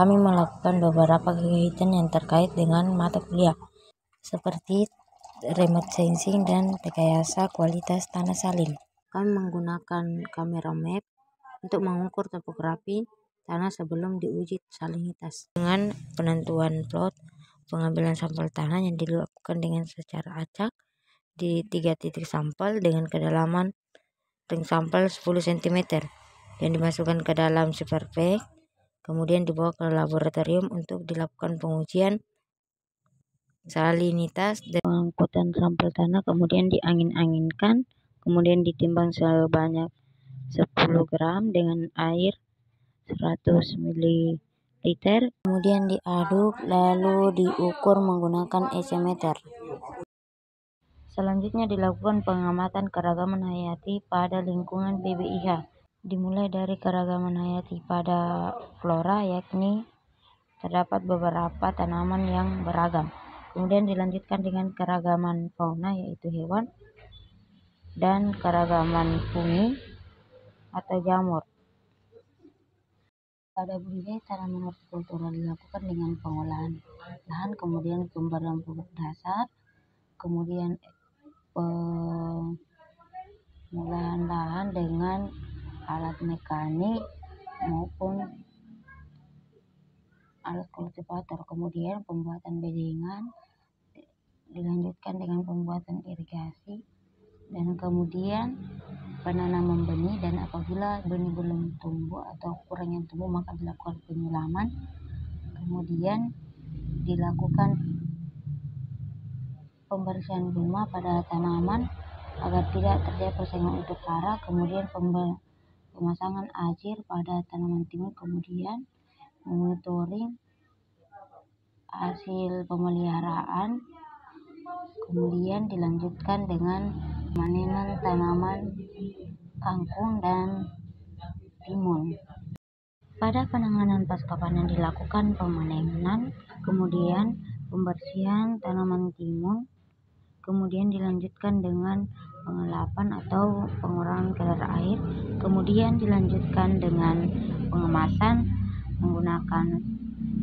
kami melakukan beberapa kegiatan yang terkait dengan mata kuliah, seperti remote sensing dan rekayasa kualitas tanah salin. Kami menggunakan kamera map untuk mengukur topografi tanah sebelum diuji salinitas. Dengan penentuan plot, pengambilan sampel tanah yang dilakukan dengan secara acak di 3 titik sampel dengan kedalaman ring sampel 10 cm yang dimasukkan ke dalam super bag, kemudian dibawa ke laboratorium untuk dilakukan pengujian salinitas dan pengangkutan sampel tanah, kemudian diangin-anginkan, kemudian ditimbang sebanyak 10 gram dengan air 100 ml, kemudian diaduk lalu diukur menggunakan EC meter. Selanjutnya dilakukan pengamatan keragaman hayati pada lingkungan PBIH, dimulai dari keragaman hayati pada flora, yakni terdapat beberapa tanaman yang beragam. Kemudian dilanjutkan dengan keragaman fauna, yaitu hewan, dan keragaman fungi atau jamur. Pada budidaya tanaman hortikultura dilakukan dengan pengolahan lahan, kemudian pemberian pupuk dasar, kemudian pengolahan lahan dengan alat mekanik maupun alat kultivator, kemudian pembuatan bedengan, dilanjutkan dengan pembuatan irigasi, dan kemudian penanaman benih, dan apabila benih belum tumbuh atau kurang yang tumbuh maka dilakukan penyiraman, kemudian dilakukan pembersihan gulma pada tanaman agar tidak terjadi persaingan untuk hara, kemudian pemasangan ajir pada tanaman timun, kemudian monitoring hasil pemeliharaan, kemudian dilanjutkan dengan panenan tanaman kangkung dan timun. Pada penanganan pasca panen dilakukan pemanenan, kemudian pembersihan tanaman timun, kemudian dilanjutkan dengan pengelapan atau pengurangan kadar air, kemudian dilanjutkan dengan pengemasan menggunakan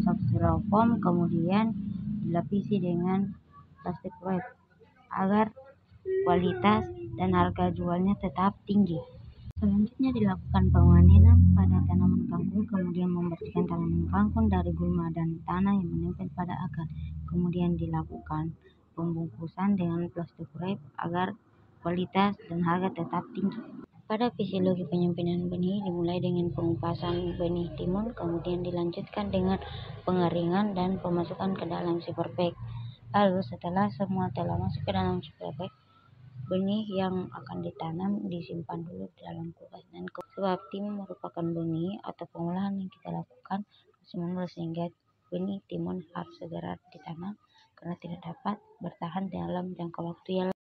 soft styrofoam, kemudian dilapisi dengan plastik wrap agar kualitas dan harga jualnya tetap tinggi. Selanjutnya dilakukan pemanenan pada tanaman kangkung, kemudian membersihkan tanaman kangkung dari gulma dan tanah yang menempel pada akar, kemudian dilakukan pembungkusan dengan plastik wrap agar kualitas dan harga tetap tinggi. Pada fisiologi penyimpanan benih dimulai dengan pengupasan benih timun, kemudian dilanjutkan dengan pengeringan dan pemasukan ke dalam super bag. Lalu setelah semua telah masuk ke dalam super bag, benih yang akan ditanam disimpan dulu di dalam kulkas, dan sebab timun merupakan benih atau pengolahan yang kita lakukan terus-menerus, sehingga benih timun harus segera ditanam karena tidak dapat bertahan dalam jangka waktu yang